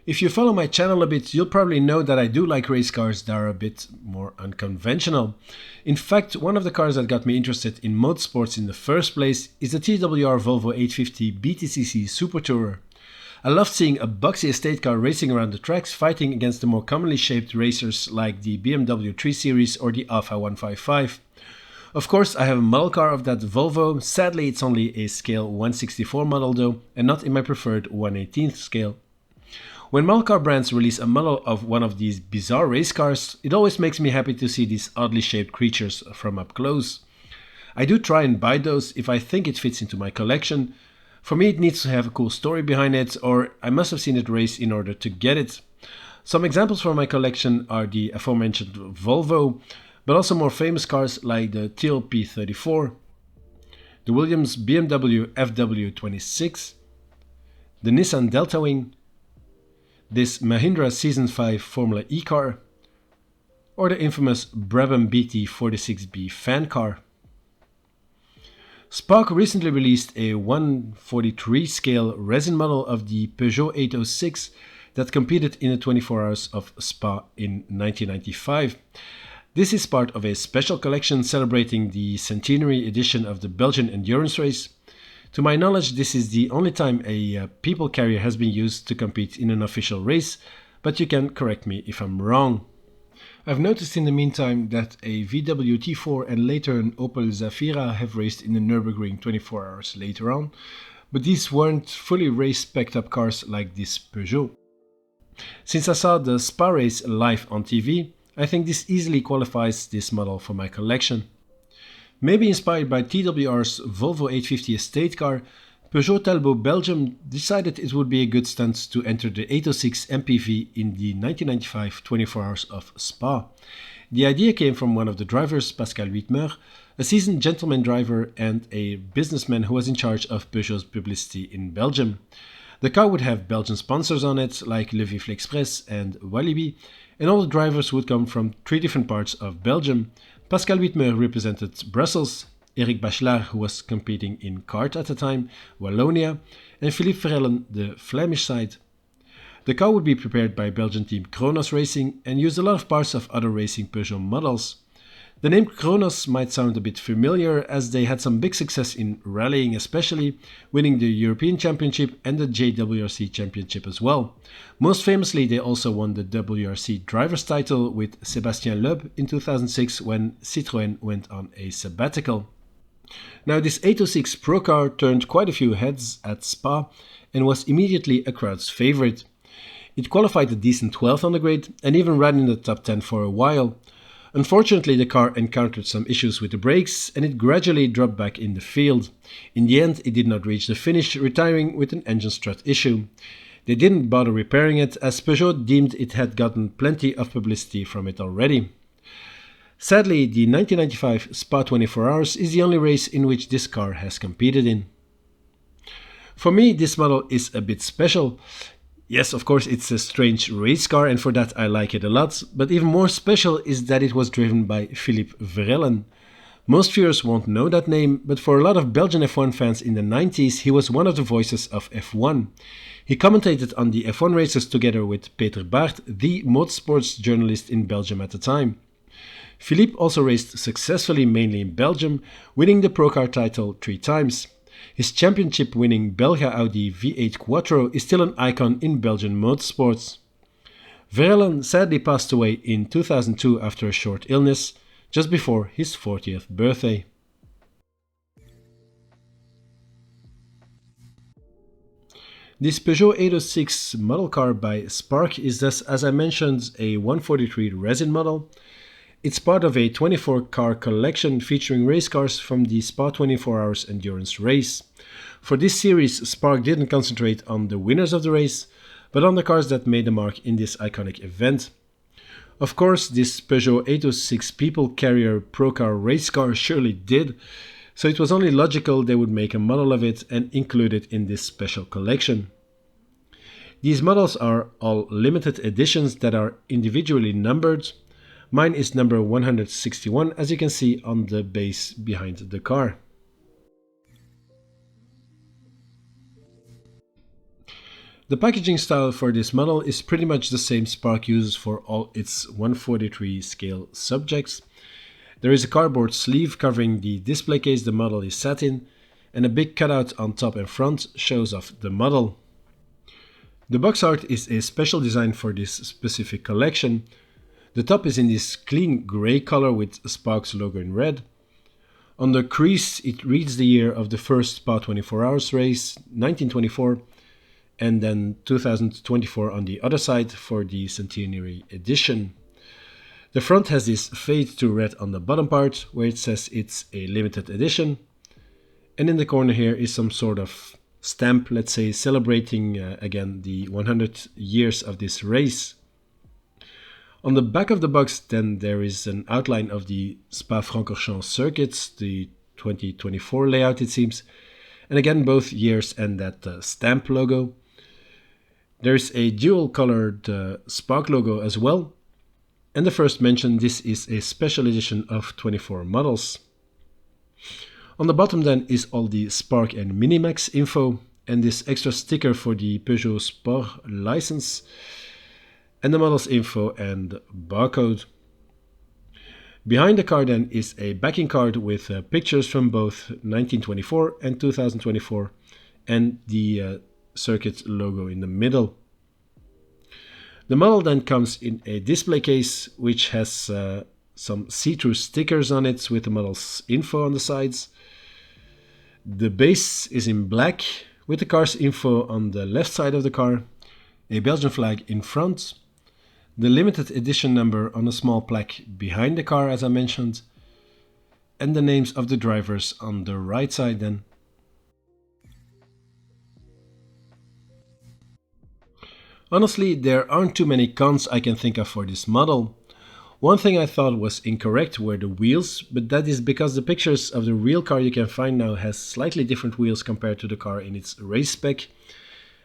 If you follow my channel a bit, you'll probably know that I do like race cars that are a bit more unconventional. In fact, one of the cars that got me interested in motorsports in the first place is the TWR Volvo 850 BTCC Super Tourer. I loved seeing a boxy estate car racing around the tracks, fighting against the more commonly shaped racers like the BMW 3 Series or the Alfa 155. Of course, I have a model car of that Volvo. Sadly, it's only a scale 1/64 model though, and not in my preferred 1/18 scale. When model car brands release a model of one of these bizarre race cars, it always makes me happy to see these oddly shaped creatures from up close. I do try and buy those if I think it fits into my collection. For me, it needs to have a cool story behind it, or I must have seen it race in order to get it. Some examples from my collection are the aforementioned Volvo, but also more famous cars like the Tiro P34, the Williams BMW FW26, the Nissan Delta Wing, this Mahindra Season 5 Formula E car, or the infamous Brabham BT46B fan car. Spark recently released a 1/43 scale resin model of the Peugeot 806 that competed in the 24 Hours of Spa in 1995. This is part of a special collection celebrating the centenary edition of the Belgian endurance race. To my knowledge, this is the only time a people carrier has been used to compete in an official race, but you can correct me if I'm wrong. I've noticed in the meantime that a VW T4 and later an Opel Zafira have raced in the Nürburgring 24 hours later on, but these weren't fully race-spec'd up cars like this Peugeot. Since I saw the Spa race live on TV, I think this easily qualifies this model for my collection. Maybe inspired by TWR's Volvo 850 estate car, Peugeot Talbot Belgium decided it would be a good stunt to enter the 806 MPV in the 1995 24 Hours of Spa. The idea came from one of the drivers, Pascal Witmeur, a seasoned gentleman driver and a businessman who was in charge of Peugeot's publicity in Belgium. The car would have Belgian sponsors on it, like Le Vif L'Express and Walibi, and all the drivers would come from 3 different parts of Belgium. Pascal Witmeur represented Brussels, Eric Bachelart, who was competing in kart at the time, Wallonia, and Philippe Verellen, the Flemish side. The car would be prepared by Belgian team Kronos Racing and used a lot of parts of other racing Peugeot models. The name Kronos might sound a bit familiar, as they had some big success in rallying especially, winning the European Championship and the JWRC Championship as well. Most famously, they also won the WRC driver's title with Sébastien Loeb in 2006 when Citroën went on a sabbatical. Now, this 806 Procar turned quite a few heads at Spa and was immediately a crowd's favorite. It qualified a decent 12th on the grid and even ran in the top 10 for a while. Unfortunately, the car encountered some issues with the brakes and it gradually dropped back in the field. In the end, it did not reach the finish, retiring with an engine strut issue. They didn't bother repairing it, as Peugeot deemed it had gotten plenty of publicity from it already. Sadly, the 1995 Spa 24 Hours is the only race in which this car has competed in. For me, this model is a bit special. Yes, of course, it's a strange race car, and for that I like it a lot, but even more special is that it was driven by Philippe Verellen. Most viewers won't know that name, but for a lot of Belgian F1 fans in the 90s, he was one of the voices of F1. He commentated on the F1 races together with Peter Baert, the motorsports journalist in Belgium at the time. Philippe also raced successfully mainly in Belgium, winning the Procar title 3 times. His championship-winning Belga Audi V8 Quattro is still an icon in Belgian motorsports. Verellen sadly passed away in 2002 after a short illness, just before his 40th birthday. This Peugeot 806 model car by Spark is thus, as I mentioned, a 143 resin model. It's part of a 24-car collection featuring race cars from the Spa 24 Hours Endurance race. For this series, Spark didn't concentrate on the winners of the race, but on the cars that made the mark in this iconic event. Of course, this Peugeot 806 people carrier Procar race car surely did, so it was only logical they would make a model of it and include it in this special collection. These models are all limited editions that are individually numbered. Mine is number 161, as you can see on the base behind the car. The packaging style for this model is pretty much the same Spark uses for all its 143 scale subjects. There is a cardboard sleeve covering the display case the model is sat in, and a big cutout on top and front shows off the model. The box art is a special design for this specific collection. The top is in this clean grey color with Spark's logo in red. On the crease it reads the year of the first Spa 24 Hours race, 1924, and then 2024 on the other side for the centenary edition. The front has this fade to red on the bottom part where it says it's a limited edition, and in the corner here is some sort of stamp, let's say, celebrating again the 100 years of this race. On the back of the box then there is an outline of the Spa Francorchamps circuits, the 2024 layout it seems, and again both years and that stamp logo. There's a dual colored Spark logo as well, and the first mention, this is a special edition of 24 models. On the bottom then is all the Spark and Minimax info, and this extra sticker for the Peugeot Sport license, and the model's info and barcode. Behind the car then is a backing card with pictures from both 1924 and 2024, and the circuit logo in the middle. The model then comes in a display case which has some see-through stickers on it with the model's info on the sides. The base is in black with the car's info on the left side of the car, a Belgian flag in front, the limited edition number on a small plaque behind the car as I mentioned, and the names of the drivers on the right side then. Honestly, there aren't too many cons I can think of for this model. One thing I thought was incorrect were the wheels, but that is because the pictures of the real car you can find now has slightly different wheels compared to the car in its race spec.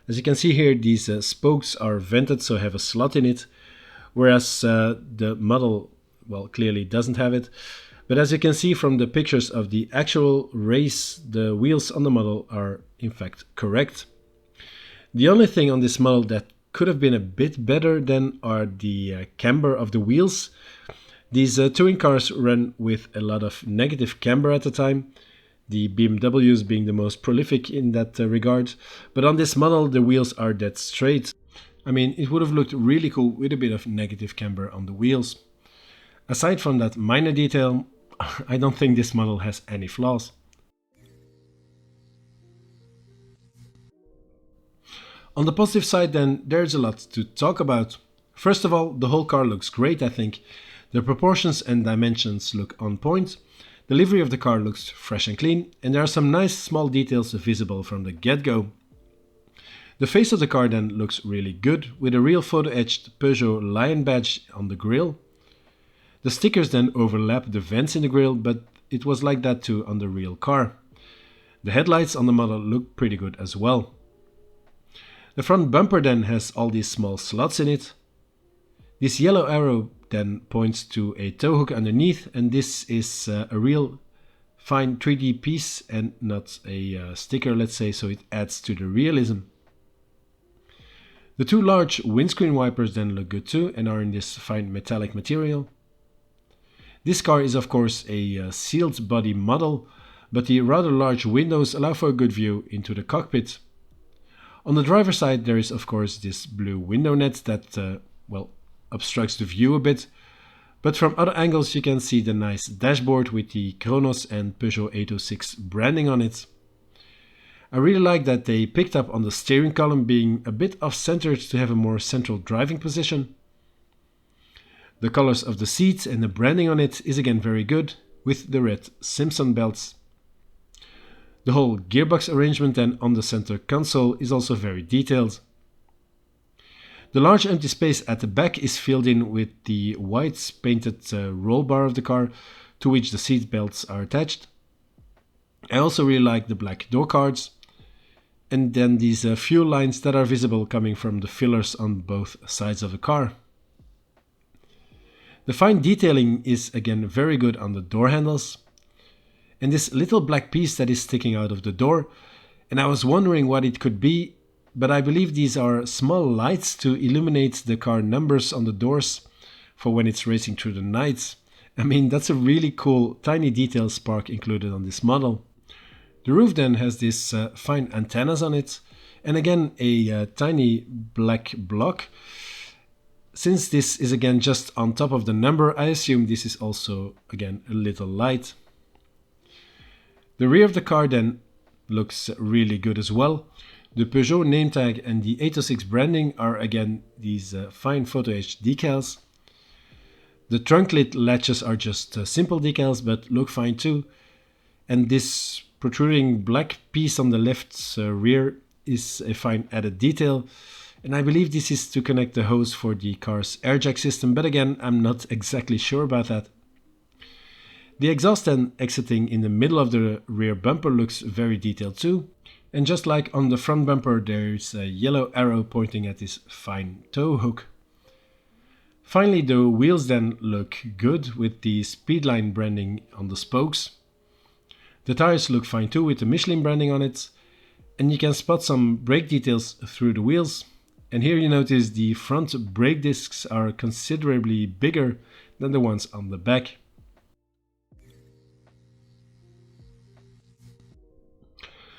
As you can see here, these spokes are vented, so have a slot in it, whereas the model, well, clearly doesn't have it. But as you can see from the pictures of the actual race, the wheels on the model are in fact correct. The only thing on this model that could have been a bit better than are the camber of the wheels. These touring cars run with a lot of negative camber at the time, the BMWs being the most prolific in that regard, but on this model the wheels are dead straight. I mean, it would have looked really cool with a bit of negative camber on the wheels. Aside from that minor detail, I don't think this model has any flaws. On the positive side then, there's a lot to talk about. First of all, the whole car looks great, I think. The proportions and dimensions look on point. The livery of the car looks fresh and clean, and there are some nice small details visible from the get-go. The face of the car then looks really good, with a real photo-etched Peugeot lion badge on the grille. The stickers then overlap the vents in the grille, but it was like that too on the real car. The headlights on the model look pretty good as well. The front bumper then has all these small slots in it. This yellow arrow then points to a tow hook underneath, and this is a real fine 3D piece and not a sticker, let's say, so it adds to the realism. The two large windscreen wipers then look good too and are in this fine metallic material. This car is of course a sealed body model, but the rather large windows allow for a good view into the cockpit. On the driver's side there is of course this blue window net that, obstructs the view a bit, but from other angles you can see the nice dashboard with the Kronos and Peugeot 806 branding on it. I really like that they picked up on the steering column being a bit off-centered to have a more central driving position. The colors of the seats and the branding on it is again very good, with the red Simpson belts. The whole gearbox arrangement then on the center console is also very detailed. The large empty space at the back is filled in with the white painted roll bar of the car, to which the seat belts are attached. I also really like the black door cards, and then these fuel lines that are visible coming from the fillers on both sides of the car. The fine detailing is again very good on the door handles. And this little black piece that is sticking out of the door, and I was wondering what it could be, but I believe these are small lights to illuminate the car numbers on the doors for when it's racing through the night. I mean, that's a really cool tiny detail Spark included on this model. The roof then has these fine antennas on it, and again a tiny black block. Since this is again just on top of the number, I assume this is also again a little light. The rear of the car then looks really good as well. The Peugeot name tag and the 806 branding are again these fine photo etched decals. The trunk lid latches are just simple decals but look fine too. And this protruding black piece on the left rear is a fine added detail. And I believe this is to connect the hose for the car's air jack system, but again, I'm not exactly sure about that. The exhaust then exiting in the middle of the rear bumper looks very detailed too. And just like on the front bumper, there's a yellow arrow pointing at this fine tow hook. Finally, the wheels then look good with the Speedline branding on the spokes. The tires look fine too with the Michelin branding on it. And you can spot some brake details through the wheels. And here you notice the front brake discs are considerably bigger than the ones on the back.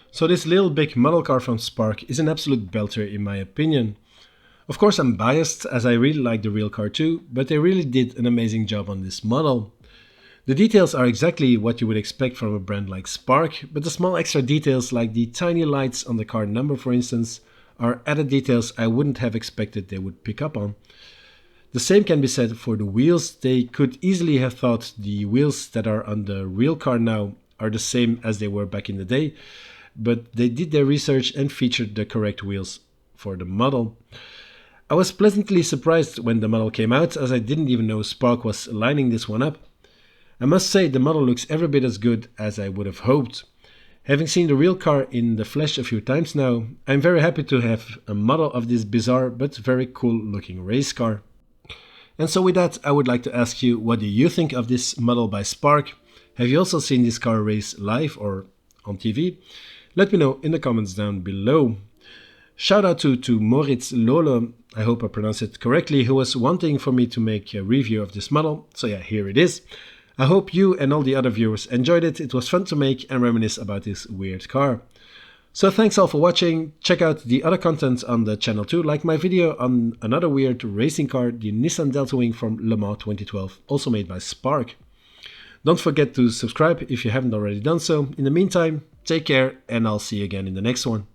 So this little big model car from Spark is an absolute belter in my opinion. Of course I'm biased as I really like the real car too, but they really did an amazing job on this model. The details are exactly what you would expect from a brand like Spark, but the small extra details like the tiny lights on the car number for instance are added details I wouldn't have expected they would pick up on. The same can be said for the wheels. They could easily have thought the wheels that are on the real car now are the same as they were back in the day, but they did their research and featured the correct wheels for the model. I was pleasantly surprised when the model came out, as I didn't even know Spark was lining this one up. I must say the model looks every bit as good as I would have hoped. Having seen the real car in the flesh a few times now, I'm very happy to have a model of this bizarre but very cool looking race car. And so with that, I would like to ask you, what do you think of this model by Spark? Have you also seen this car race live or on TV? Let me know in the comments down below. Shout out to Moritz Lolo, I hope I pronounced it correctly, who was wanting for me to make a review of this model. So yeah, here it is. I hope you and all the other viewers enjoyed it. It was fun to make and reminisce about this weird car. So thanks all for watching. Check out the other content on the channel too, like my video on another weird racing car, the Nissan Deltawing from Le Mans 2012, also made by Spark. Don't forget to subscribe if you haven't already done so. In the meantime, take care and I'll see you again in the next one.